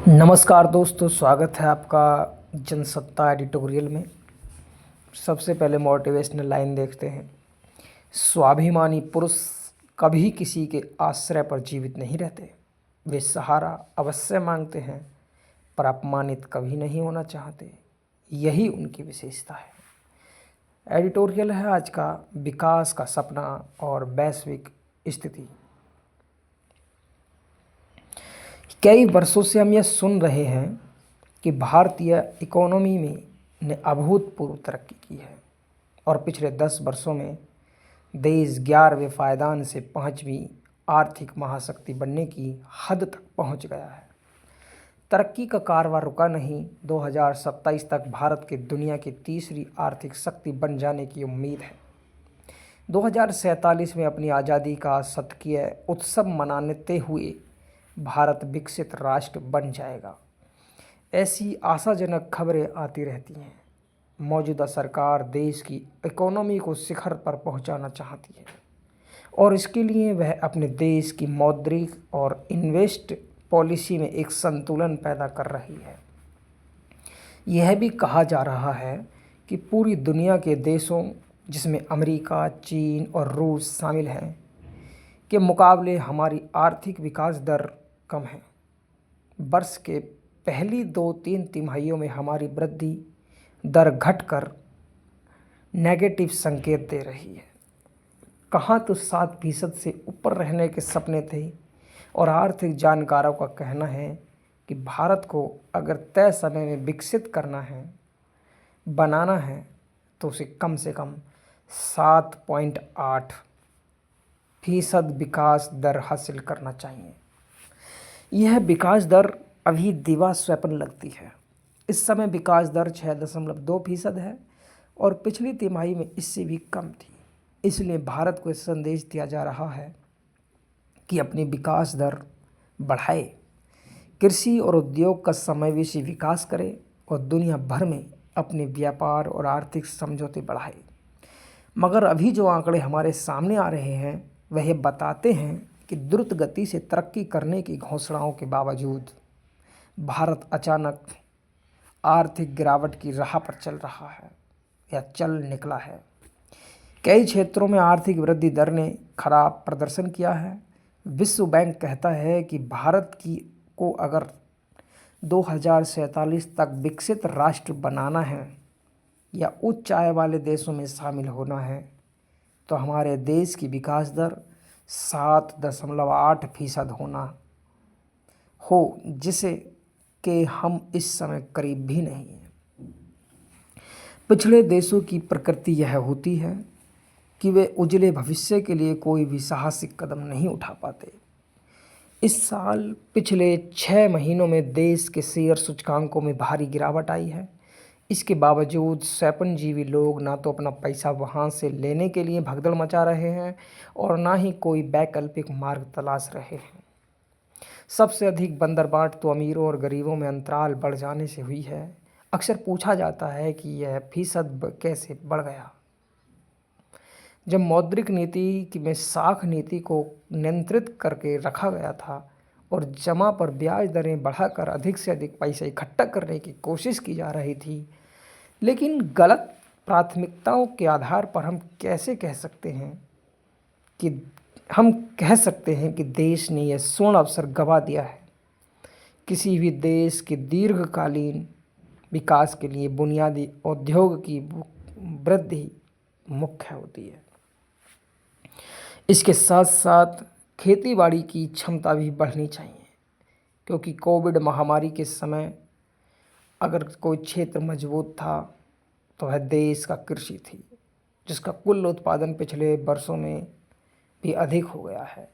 नमस्कार दोस्तों, स्वागत है आपका जनसत्ता एडिटोरियल में। सबसे पहले मोटिवेशनल लाइन देखते हैं। स्वाभिमानी पुरुष कभी किसी के आश्रय पर जीवित नहीं रहते। वे सहारा अवश्य मांगते हैं पर अपमानित कभी नहीं होना चाहते। यही उनकी विशेषता है। एडिटोरियल है आज का, विकास का सपना और वैश्विक स्थिति। कई वर्षों से हम यह सुन रहे हैं कि भारतीय इकोनॉमी में ने अभूतपूर्व तरक्की की है और पिछले 10 वर्षों में देश 11वें पायदान से 5वीं आर्थिक महाशक्ति बनने की हद तक पहुंच गया है। तरक्की का कारवां रुका नहीं। 2027 तक भारत के दुनिया की तीसरी आर्थिक शक्ति बन जाने की उम्मीद है। 2047 में अपनी आज़ादी का शतकीय उत्सव मनाते हुए भारत विकसित राष्ट्र बन जाएगा। ऐसी आशाजनक खबरें आती रहती हैं। मौजूदा सरकार देश की इकोनॉमी को शिखर पर पहुंचाना चाहती है और इसके लिए वह अपने देश की मौद्रिक और इन्वेस्ट पॉलिसी में एक संतुलन पैदा कर रही है। यह भी कहा जा रहा है कि पूरी दुनिया के देशों, जिसमें अमेरिका, चीन और रूस शामिल हैं, के मुकाबले हमारी आर्थिक विकास दर कम है। वर्ष के पहली 2-3 तिमाहियों में हमारी वृद्धि दर घटकर नेगेटिव संकेत दे रही है। कहाँ तो 7% से ऊपर रहने के सपने थे और आर्थिक जानकारों का कहना है कि भारत को अगर तय समय में विकसित करना है, बनाना है, तो उसे कम से कम 7.8% विकास दर हासिल करना चाहिए। यह विकास दर अभी दिवा स्वप्न लगती है। इस समय विकास दर 6.2% है और पिछली तिमाही में इससे भी कम थी। इसलिए भारत को यह संदेश दिया जा रहा है कि अपनी विकास दर बढ़ाए, कृषि और उद्योग का समावेशी विकास करे और दुनिया भर में अपने व्यापार और आर्थिक समझौते बढ़ाए। मगर अभी जो आंकड़े हमारे सामने आ रहे हैं वह बताते हैं कि द्रुत गति से तरक्की करने की घोषणाओं के बावजूद भारत अचानक आर्थिक गिरावट की राह पर चल रहा है या चल निकला है। कई क्षेत्रों में आर्थिक वृद्धि दर ने खराब प्रदर्शन किया है। विश्व बैंक कहता है कि भारत को अगर 2047 तक विकसित राष्ट्र बनाना है या उच्च आय वाले देशों में शामिल होना है तो हमारे देश की विकास दर 7.8% हो, जिसे कि हम इस समय करीब भी नहीं हैं। पिछले देशों की प्रकृति यह होती है कि वे उज्ज्वल भविष्य के लिए कोई भी साहसिक कदम नहीं उठा पाते। इस साल पिछले 6 महीनों में देश के शेयर सूचकांकों में भारी गिरावट आई है। इसके बावजूद स्वैपनजीवी लोग ना तो अपना पैसा वहाँ से लेने के लिए भगदड़ मचा रहे हैं और ना ही कोई वैकल्पिक मार्ग तलाश रहे हैं। सबसे अधिक बंदरबाट तो अमीरों और गरीबों में अंतराल बढ़ जाने से हुई है। अक्सर पूछा जाता है कि यह फीसद कैसे बढ़ गया। जब मौद्रिक नीति में साख नीति को नियंत्रित करके रखा गया था और जमा पर ब्याज दरें बढ़ाकर अधिक से अधिक पैसा इकट्ठा करने की कोशिश की जा रही थी, लेकिन गलत प्राथमिकताओं के आधार पर हम कह सकते हैं कि देश ने यह स्वर्ण अवसर गंवा दिया है। किसी भी देश के दीर्घकालीन विकास के लिए बुनियादी उद्योग की वृद्धि मुख्य होती है। इसके साथ साथ खेतीबाड़ी की क्षमता भी बढ़नी चाहिए, क्योंकि कोविड महामारी के समय अगर कोई क्षेत्र मजबूत था तो वह देश का कृषि थी, जिसका कुल उत्पादन पिछले वर्षों में भी अधिक हो गया है।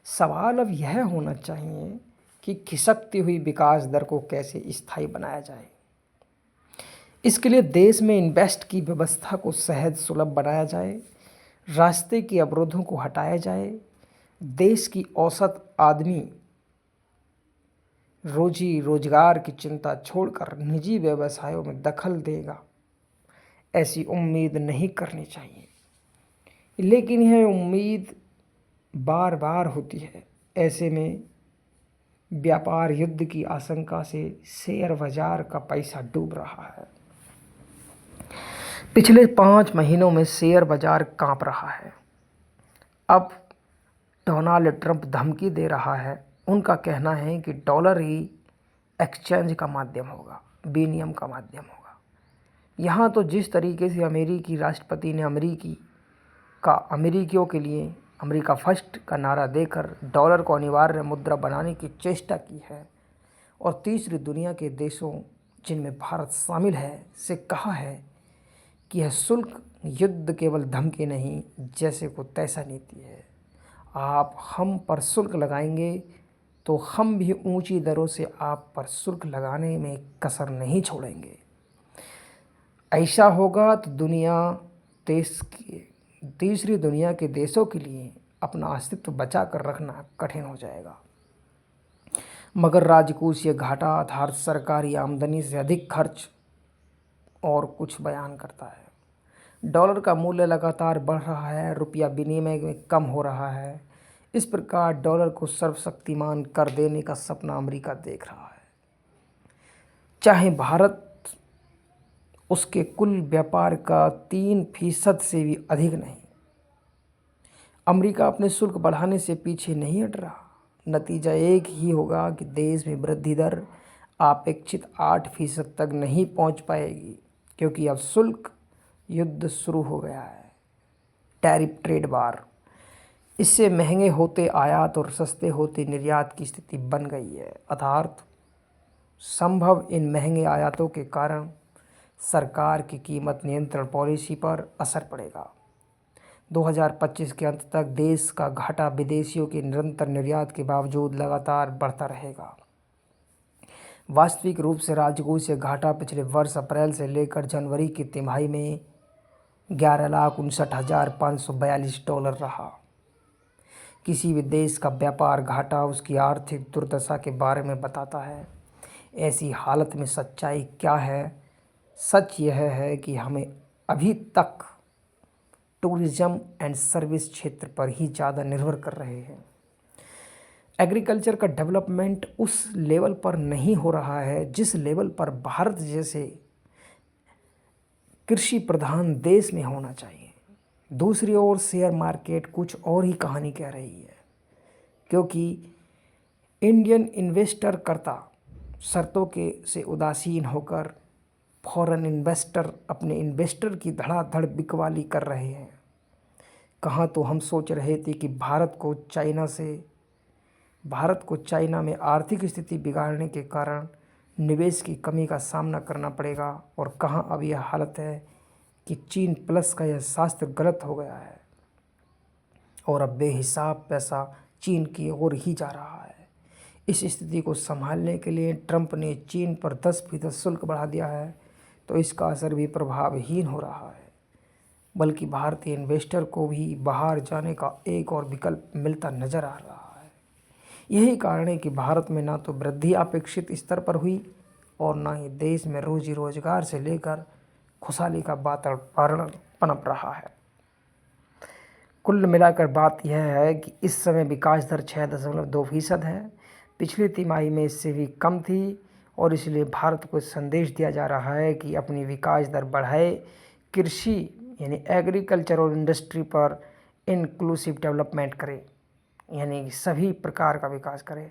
सवाल अब यह होना चाहिए कि खिसकती हुई विकास दर को कैसे स्थायी बनाया जाए। इसके लिए देश में इन्वेस्ट की व्यवस्था को सहज सुलभ बनाया जाए, रास्ते के अवरोधों को हटाया जाए। देश की औसत आदमी रोजी रोजगार की चिंता छोड़कर निजी व्यवसायों में दखल देगा, ऐसी उम्मीद नहीं करनी चाहिए। लेकिन यह उम्मीद बार बार होती है। ऐसे में व्यापार युद्ध की आशंका से शेयर बाजार का पैसा डूब रहा है। पिछले 5 महीनों में शेयर बाजार कांप रहा है। अब डोनाल्ड ट्रंप धमकी दे रहा है। उनका कहना है कि डॉलर ही एक्सचेंज का माध्यम होगा, विनिमय का माध्यम होगा। यहाँ तो जिस तरीके से अमेरिकी राष्ट्रपति ने अमेरिकियों के लिए अमेरिका फर्स्ट का नारा देकर डॉलर को अनिवार्य मुद्रा बनाने की चेष्टा की है और तीसरी दुनिया के देशों जिनमें भारत शामिल है से कहा है कि यह शुल्क युद्ध केवल धमकी नहीं, जैसे को तैसा नीति है। आप हम पर शुल्क लगाएंगे तो हम भी ऊंची दरों से आप पर शुल्क लगाने में कसर नहीं छोड़ेंगे। ऐसा होगा तो तीसरी दुनिया के देशों के लिए अपना अस्तित्व बचा कर रखना कठिन हो जाएगा। मगर राजकोषीय घाटा अर्थात सरकारी आमदनी से अधिक खर्च और कुछ बयान करता है। डॉलर का मूल्य लगातार बढ़ रहा है, रुपया विनिमय में कम हो रहा है। इस प्रकार डॉलर को सर्वशक्तिमान कर देने का सपना अमेरिका देख रहा है। चाहे भारत उसके कुल व्यापार का 3% से भी अधिक नहीं। अमेरिका अपने शुल्क बढ़ाने से पीछे नहीं हट रहा। नतीजा एक ही होगा कि देश में वृद्धि दर अपेक्षित 8% तक नहीं पहुंच पाएगी, क्योंकि अब शुल्क युद्ध शुरू हो गया है। टैरिफ ट्रेड वार, इससे महंगे होते आयात और सस्ते होते निर्यात की स्थिति बन गई है। अर्थात संभव इन महंगे आयातों के कारण सरकार की कीमत नियंत्रण पॉलिसी पर असर पड़ेगा। 2025 के अंत तक देश का घाटा विदेशियों के निरंतर निर्यात के बावजूद लगातार बढ़ता रहेगा। वास्तविक रूप से राजकोषीय घाटा पिछले वर्ष अप्रैल से लेकर जनवरी की तिमाही में $11,59,542 रहा। किसी भी देश का व्यापार घाटा उसकी आर्थिक दुर्दशा के बारे में बताता है। ऐसी हालत में सच्चाई क्या है? सच यह है कि हमें अभी तक टूरिज्म एंड सर्विस क्षेत्र पर ही ज़्यादा निर्भर कर रहे हैं। एग्रीकल्चर का डेवलपमेंट उस लेवल पर नहीं हो रहा है जिस लेवल पर भारत जैसे कृषि प्रधान देश में होना चाहिए। दूसरी ओर शेयर मार्केट कुछ और ही कहानी कह रही है, क्योंकि इंडियन इन्वेस्टर करता शर्तों के से उदासीन होकर फॉरेन इन्वेस्टर अपने इन्वेस्टर की धड़ाधड़ बिकवाली कर रहे हैं। कहाँ तो हम सोच रहे थे कि भारत को चाइना में आर्थिक स्थिति बिगाड़ने के कारण निवेश की कमी का सामना करना पड़ेगा, और कहाँ अब यह हालत है कि चीन प्लस का यह शास्त्र गलत हो गया है और अब बेहिसाब पैसा चीन की ओर ही जा रहा है। इस स्थिति को संभालने के लिए ट्रंप ने चीन पर 10% शुल्क बढ़ा दिया है, तो इसका असर भी प्रभावहीन हो रहा है, बल्कि भारतीय इन्वेस्टर को भी बाहर जाने का एक और विकल्प मिलता नजर आ रहा है। यही कारण है कि भारत में ना तो वृद्धि अपेक्षित स्तर पर हुई और ना ही देश में रोजी रोजगार से लेकर खुशहाली का वातावरण पनप रहा है। कुल मिलाकर बात यह है कि इस समय विकास दर 6.2% है। पिछली तिमाही में इससे भी कम थी और इसलिए भारत को संदेश दिया जा रहा है कि अपनी विकास दर बढ़ाए, कृषि यानी एग्रीकल्चर और इंडस्ट्री पर इंक्लूसिव डेवलपमेंट करे, यानी सभी प्रकार का विकास करे,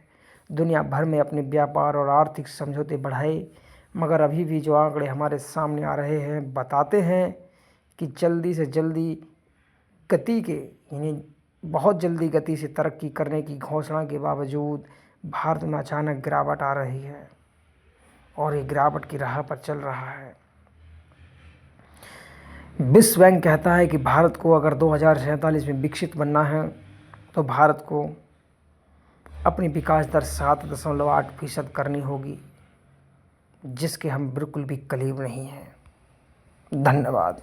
दुनिया भर में अपने व्यापार और आर्थिक समझौते बढ़ाए। मगर अभी भी जो आंकड़े हमारे सामने आ रहे हैं बताते हैं कि जल्दी से जल्दी गति के यानी बहुत जल्दी गति से तरक्की करने की घोषणा के बावजूद भारत में अचानक गिरावट आ रही है और ये गिरावट की राह पर चल रहा है। विश्व बैंक कहता है कि भारत को अगर 2047 में विकसित बनना है तो भारत को अपनी विकास दर 7.8% करनी होगी, जिसके हम बिल्कुल भी करीब नहीं हैं। धन्यवाद।